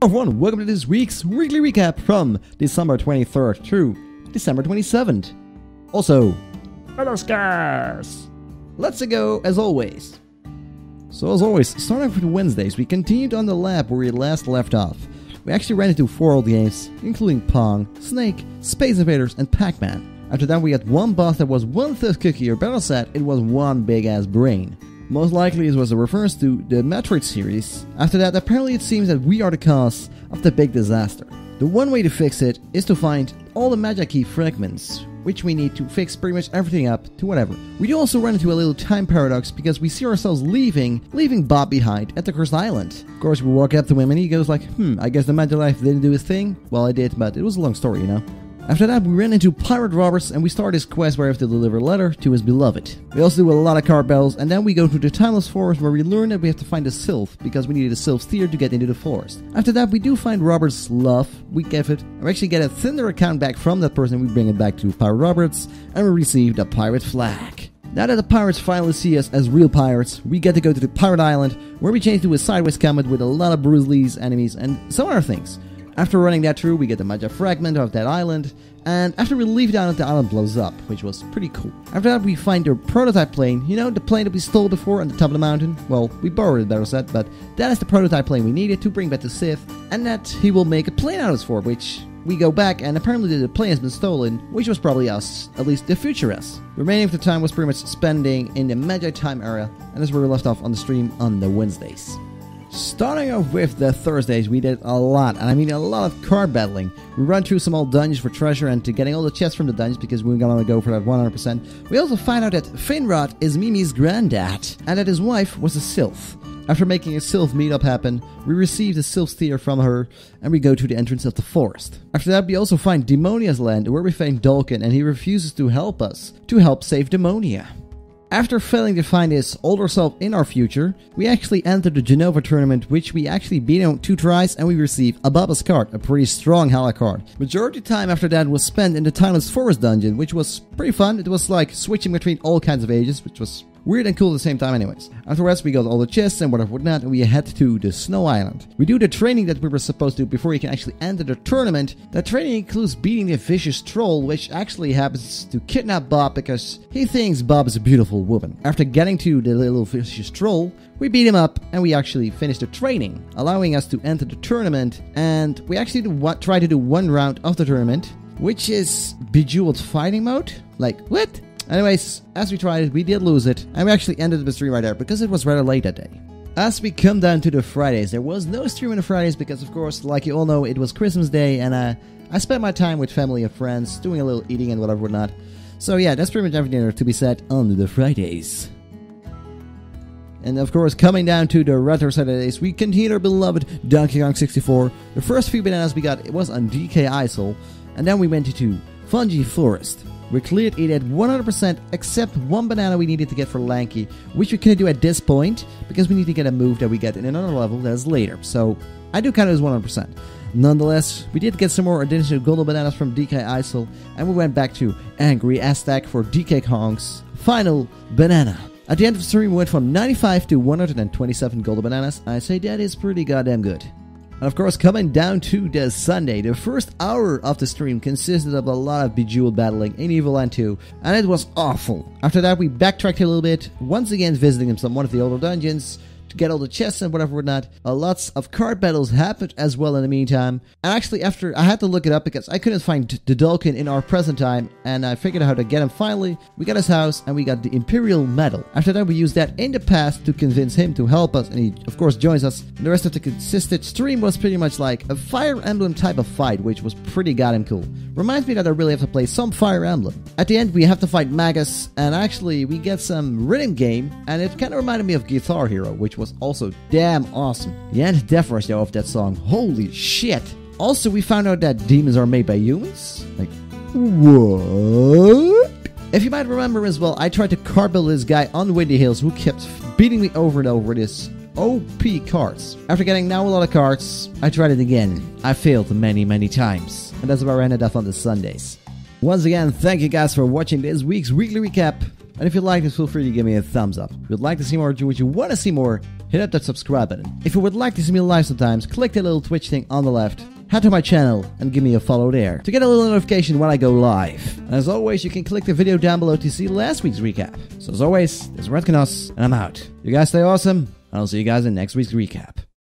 Everyone, welcome to this week's weekly recap from December 23rd through December 27th. Also, other scars. Let's go as always. So as always, starting off with Wednesdays, we continued on the lab where we last left off. We actually ran into 4 old games, including Pong, Snake, Space Invaders, and Pac-Man. After that, we had one boss that was 1/5 cookie, or better said, it was one big ass brain. Most likely it was a reference to the Metroid series. After that, apparently it seems that we are the cause of the big disaster. The one way to fix it is to find all the Magi Key fragments, which we need to fix pretty much everything up to whatever. We do also run into a little time paradox because we see ourselves leaving Bob behind at the cursed island. Of course, we walk up to him and he goes like, I guess the Magi Life didn't do his thing. Well, I did, but it was a long story, you know. After that, we ran into Pirate Roberts and we start this quest where we have to deliver a letter to his beloved. We also do a lot of card battles, and then we go to the Timeless Forest where we learn that we have to find a sylph because we needed a sylph steer to get into the forest. After that, we do find Robert's love, we give it, and we actually get a Thunder account back from that person. We bring it back to Pirate Roberts and we receive the pirate flag. Now that the pirates finally see us as real pirates, we get to go to the Pirate Island where we change to a sideways combat with a lot of Bruce Lee's enemies and some other things. After running that through, we get the Magi fragment of that island, and after we leave down, the island blows up, which was pretty cool. After that, we find the prototype plane, you know, the plane that we stole before on the top of the mountain. Well, we borrowed it, better said, but that is the prototype plane we needed to bring back to Sith, and that he will make a plane out of us for, which we go back, and apparently the plane has been stolen, which was probably us, at least the future us. The remaining of the time was pretty much spending in the Magi time area, and that's where we left off on the stream on the Wednesdays. Starting off with the Thursdays, we did a lot, and I mean a lot of card battling. We ran through some old dungeons for treasure and to getting all the chests from the dungeons because we were gonna go for that 100%. We also find out that Finrod is Mimi's granddad, and that his wife was a sylph. After making a sylph meetup happen, we receive the sylph steer from her, and we go to the entrance of the forest. After that, we also find Demonia's land, where we find Dalkin, and he refuses to help us, to help save Demonia. After failing to find his older self in our future, we actually enter the Genova tournament, which we actually beat on 2 tries, and we receive a Baba's card, a pretty strong Hala card. Majority of time after that was spent in the Timeless Forest dungeon, which was pretty fun. It was like switching between all kinds of ages, which was weird and cool at the same time anyways. Afterwards, we got all the chests and whatnot, and we head to the Snow Island. We do the training that we were supposed to do before you can actually enter the tournament. That training includes beating the vicious troll, which actually happens to kidnap Bob because he thinks Bob is a beautiful woman. After getting to the little vicious troll, we beat him up and we actually finish the training, allowing us to enter the tournament, and we actually try to do 1 round of the tournament, which is Bejeweled Fighting Mode. Like, what? Anyways, as we tried it, we did lose it, and we actually ended the stream right there because it was rather late that day. As we come down to the Fridays, there was no stream on the Fridays because, of course, like you all know, it was Christmas Day, and I spent my time with family and friends, doing a little eating and whatnot. So yeah, that's pretty much everything there to be said on the Fridays. And of course, coming down to the Retro Saturdays, we continue our beloved Donkey Kong 64. The first few bananas we got, it was on DK Isle, and then we went into Fungi Forest. We cleared it at 100% except 1 banana we needed to get for Lanky, which we couldn't do at this point because we need to get a move that we get in another level that is later. So I do count it as 100%. Nonetheless, we did get some more additional golden bananas from DK Isle, and we went back to Angry Aztec for DK Kong's final banana. At the end of the stream, we went from 95 to 127 golden bananas. I say that is pretty goddamn good. And of course, coming down to the Sunday, the first hour of the stream consisted of a lot of Bejeweled battling in Evoland 2, and it was awful. After that, we backtracked a little bit, once again visiting one of the older dungeons, to get all the chests and whatnot. Lots of card battles happened as well in the meantime. And actually, after I had to look it up because I couldn't find the Dalkin in our present time, and I figured out how to get him finally. We got his house and we got the Imperial Medal. After that, we used that in the past to convince him to help us, and he of course joins us. And the rest of the consistent stream was pretty much like a Fire Emblem type of fight, which was pretty goddamn cool. Reminds me that I really have to play some Fire Emblem. At the end, we have to fight Magus, and actually we get some rhythm game, and it kind of reminded me of Guitar Hero, which was also damn awesome. The end death rush though of that song, holy shit. Also, we found out that demons are made by humans. Like, what? If you might remember as well, I tried to card build this guy on Windy Hills who kept beating me over and over this OP cards. After getting now a lot of cards, I tried it again. I failed many times. And that's where I ended up on the Sundays. Once again, thank you guys for watching this week's weekly recap. And if you like this, feel free to give me a thumbs up. If you would like to see more, or what you want to see more, hit up that subscribe button. If you would like to see me live sometimes, click that little Twitch thing on the left. Head to my channel and give me a follow there to get a little notification when I go live. And as always, you can click the video down below to see last week's recap. So as always, this is Ratkanos, and I'm out. You guys stay awesome, and I'll see you guys in next week's recap.